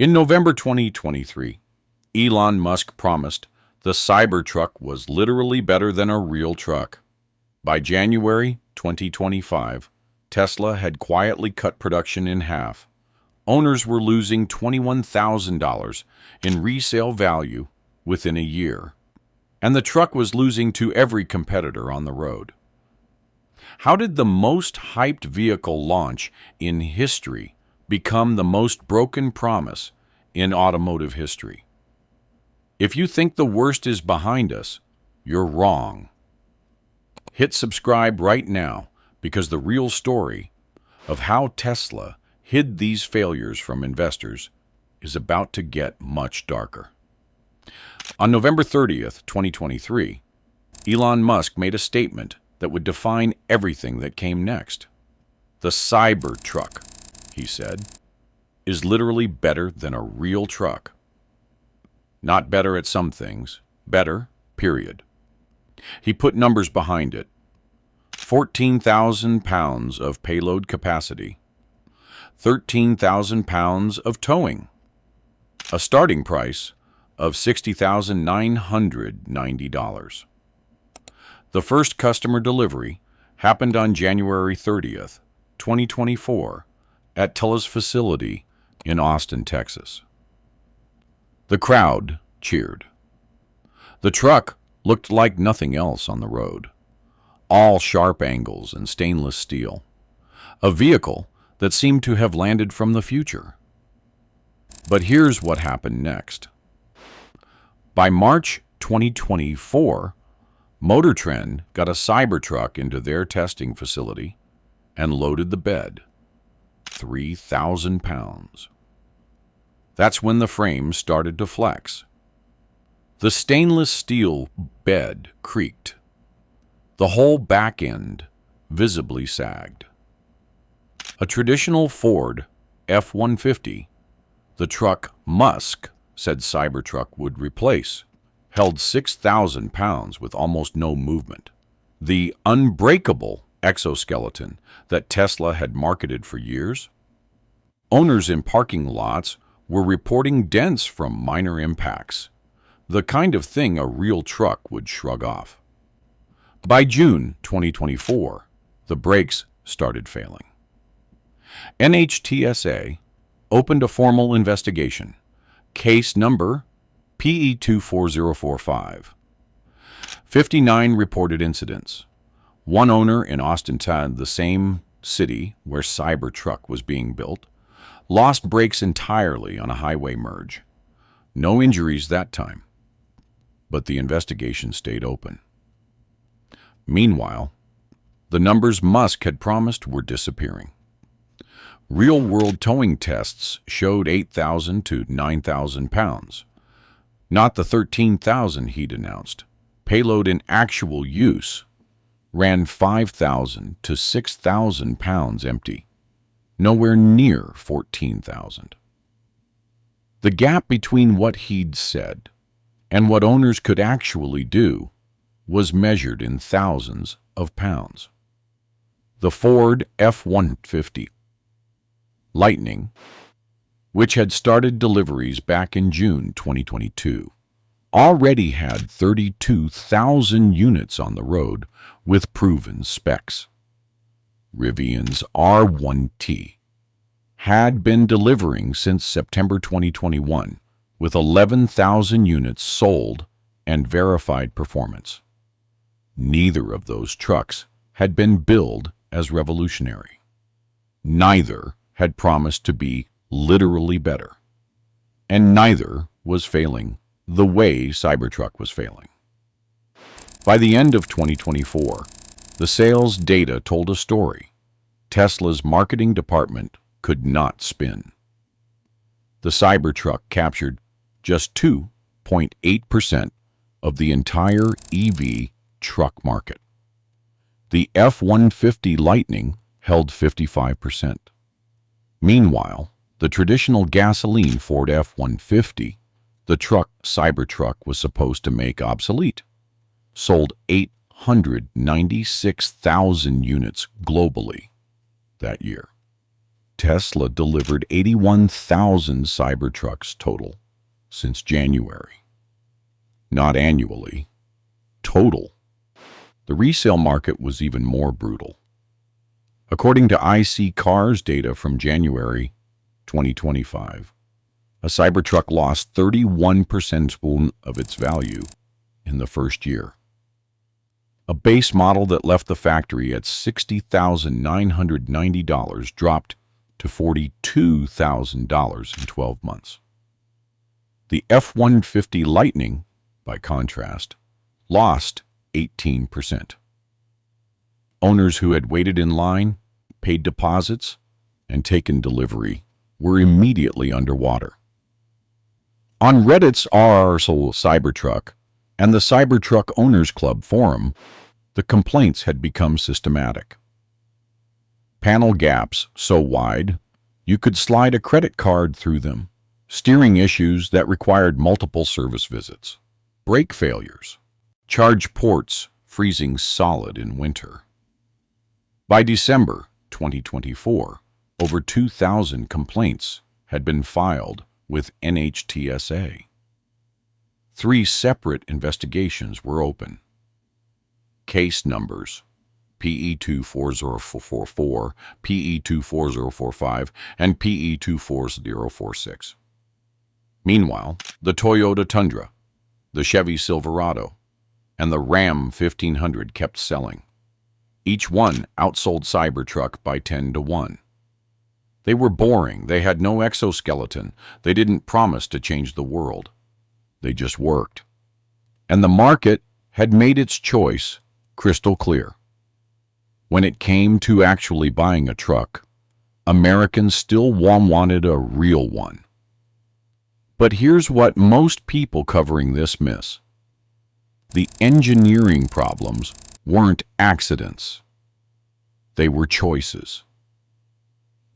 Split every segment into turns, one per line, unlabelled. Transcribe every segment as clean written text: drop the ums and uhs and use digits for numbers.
In November 2023, Elon Musk promised the Cybertruck was literally better than a real truck. By January 2025, Tesla had quietly cut production in half. Owners were losing $21,000 in resale value within a year, and the truck was losing to every competitor on the road. How did the most hyped vehicle launch in history become the most broken promise in automotive history? If you think the worst is behind us, you're wrong. Hit subscribe right now because the real story of how Tesla hid these failures from investors is about to get much darker. On November 30th, 2023, Elon Musk made a statement that would define everything that came next. The Cybertruck, he said, is literally better than a real truck. Not better at some things, better, period. He put numbers behind it. 14,000 pounds of payload capacity, 13,000 pounds of towing, a starting price of $60,990. The first customer delivery happened on January 30th, 2024, at Tesla's facility in Austin, Texas. The crowd cheered. The truck looked like nothing else on the road. All sharp angles and stainless steel. A vehicle that seemed to have landed from the future. But here's what happened next. By March 2024, Motor Trend got a Cybertruck into their testing facility and loaded the bed. 3,000 pounds. That's when the frame started to flex. The stainless steel bed creaked. The whole back end visibly sagged. A traditional Ford F-150, the truck Musk said Cybertruck would replace, held 6,000 pounds with almost no movement. The unbreakable exoskeleton that Tesla had marketed for years. Owners in parking lots were reporting dents from minor impacts, the kind of thing a real truck would shrug off. By June 2024, the brakes started failing. NHTSA opened a formal investigation, case number PE24045. 59 reported incidents. One owner in Austin, the same city where Cybertruck was being built, lost brakes entirely on a highway merge. No injuries that time. But the investigation stayed open. Meanwhile, the numbers Musk had promised were disappearing. Real-world towing tests showed 8,000 to 9,000 pounds. Not the 13,000 he'd announced. Payload in actual use ran 5,000 to 6,000 pounds empty. Nowhere near 14,000. The gap between what he'd said and what owners could actually do was measured in thousands of pounds. The Ford F-150 Lightning, which had started deliveries back in June 2022, already had 32,000 units on the road with proven specs. Rivian's R1T had been delivering since September 2021 with 11,000 units sold and verified performance. Neither of those trucks had been billed as revolutionary. Neither had promised to be literally better. And neither was failing the way Cybertruck was failing. By the end of 2024, the sales data told a story Tesla's marketing department could not spin. The Cybertruck captured just 2.8% of the entire EV truck market. The F-150 Lightning held 55%. Meanwhile, the traditional gasoline Ford F-150, the truck Cybertruck was supposed to make obsolete, sold 896,000 units globally that year. Tesla delivered 81,000 Cybertrucks total since January. Not annually, total. The resale market was even more brutal. According to IC Cars data from January 2025, a Cybertruck lost 31% of its value in the first year. A base model that left the factory at $60,990 dropped to $42,000 in 12 months. The F-150 Lightning, by contrast, lost 18%. Owners who had waited in line, paid deposits, and taken delivery were immediately underwater. On Reddit's r/r Cybertruck and the Cybertruck Owners Club forum, the complaints had become systematic. Panel gaps so wide you could slide a credit card through them, steering issues that required multiple service visits, brake failures, charge ports freezing solid in winter. By December 2024, over 2,000 complaints had been filed with NHTSA. 3 separate investigations were open. Case numbers PE240444, PE24045, and PE24046. Meanwhile, the Toyota Tundra, the Chevy Silverado, and the Ram 1500 kept selling. Each one outsold Cybertruck by 10 to 1. They were boring, they had no exoskeleton, they didn't promise to change the world. They just worked. And the market had made its choice crystal clear. When it came to actually buying a truck, Americans still wanted a real one. But here's what most people covering this miss. The engineering problems weren't accidents. They were choices.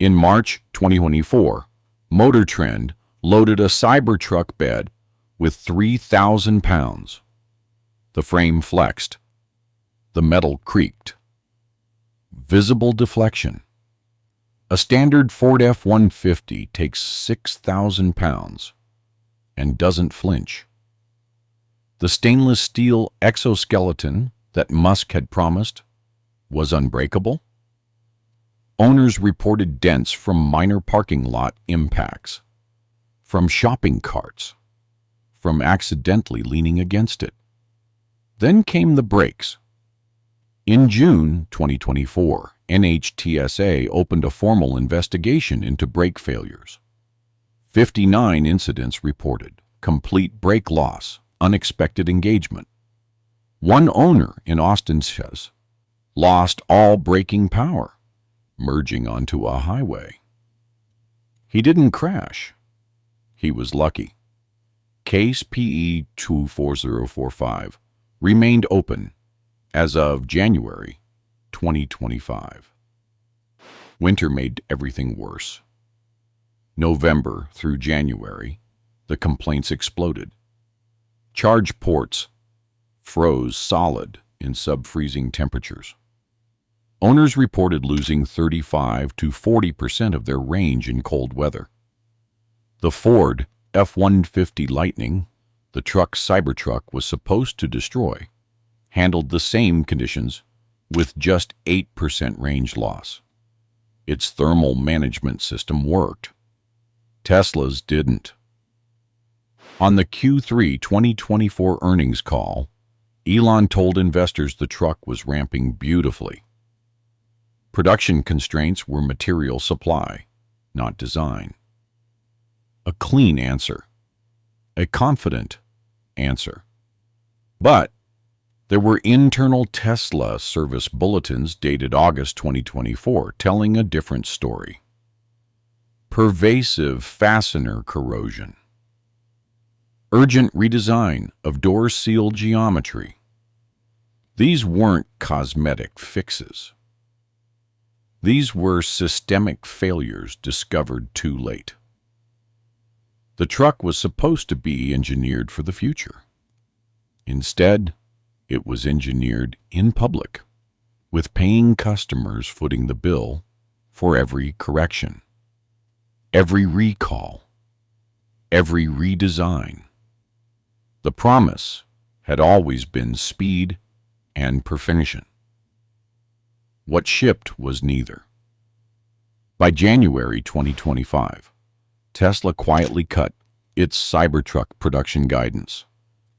In March 2024, Motor Trend loaded a Cybertruck bed with 3,000 pounds. The frame flexed. The metal creaked. Visible deflection. A standard Ford F-150 takes 6,000 pounds and doesn't flinch. The stainless steel exoskeleton that Musk had promised was unbreakable. Owners reported dents from minor parking lot impacts, from shopping carts, from accidentally leaning against it. Then came the brakes. In June 2024, NHTSA opened a formal investigation into brake failures. 59 incidents reported, complete brake loss, unexpected engagement. One owner in Austin says, lost all braking power, merging onto a highway. He didn't crash. He was lucky. Case PE24045 remained open as of January 2025. Winter made everything worse. November through January, the complaints exploded. Charge ports froze solid in sub-freezing temperatures. Owners reported losing 35 to 40% of their range in cold weather. The Ford F-150 Lightning, the truck Cybertruck was supposed to destroy, handled the same conditions with just 8% range loss. Its thermal management system worked. Tesla's didn't. On the Q3 2024 earnings call, Elon told investors the truck was ramping beautifully. Production constraints were material supply, not design. A clean answer. A confident answer. But there were internal Tesla service bulletins dated August 2024 telling a different story. Pervasive fastener corrosion. Urgent redesign of door seal geometry. These weren't cosmetic fixes. These were systemic failures discovered too late. The truck was supposed to be engineered for the future. Instead, it was engineered in public, with paying customers footing the bill for every correction. every recall, every redesign. The promise had always been speed and perfection. What shipped was neither. By January 2025, Tesla quietly cut its Cybertruck production guidance.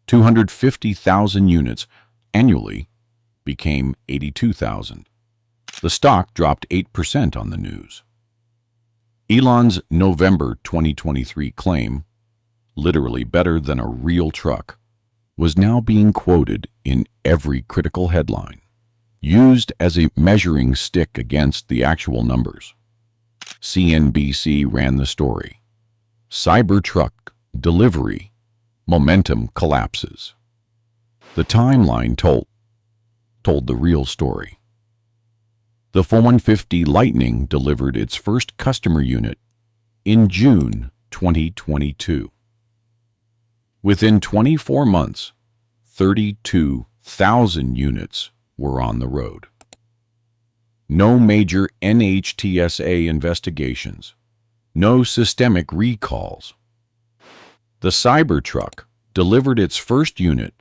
250,000 units annually became 82,000. The stock dropped 8% on the news. Elon's November 2023 claim, literally better than a real truck, was now being quoted in every critical headline, used as a measuring stick against the actual numbers. CNBC ran the story. Cybertruck delivery momentum collapses. The timeline told the real story. The 150 Lightning delivered its first customer unit in June 2022. Within 24 months, 32,000 units were on the road. No major NHTSA investigations, no systemic recalls. The Cybertruck delivered its first unit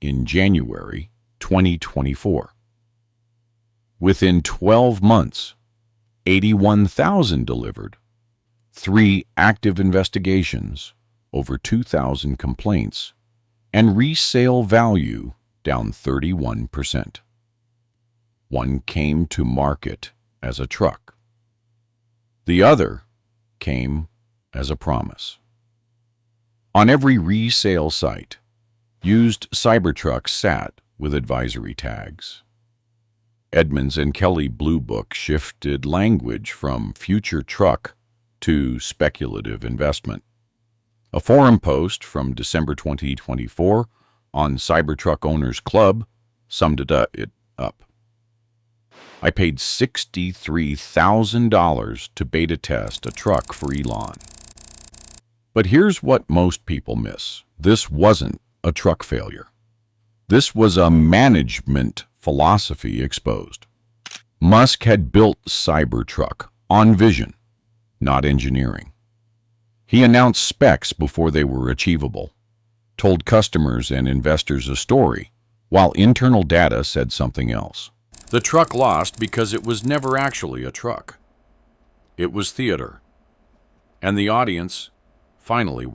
in January 2024. Within 12 months, 81,000 delivered, 3 active investigations, over 2,000 complaints, and resale value down 31%. One came to market as a truck. The other came as a promise. On every resale site, used Cybertruck sat with advisory tags. Edmonds and Kelly Blue Book shifted language from future truck to speculative investment. A forum post from December 2024 on Cybertruck Owners Club summed it up. I paid $63,000 to beta test a truck for Elon. But here's what most people miss. This wasn't a truck failure. This was a management philosophy exposed. Musk had built Cybertruck on vision, not engineering. He announced specs before they were achievable, told customers and investors a story, while internal data said something else. The truck lost because it was never actually a truck. It was theater. And the audience finally watched.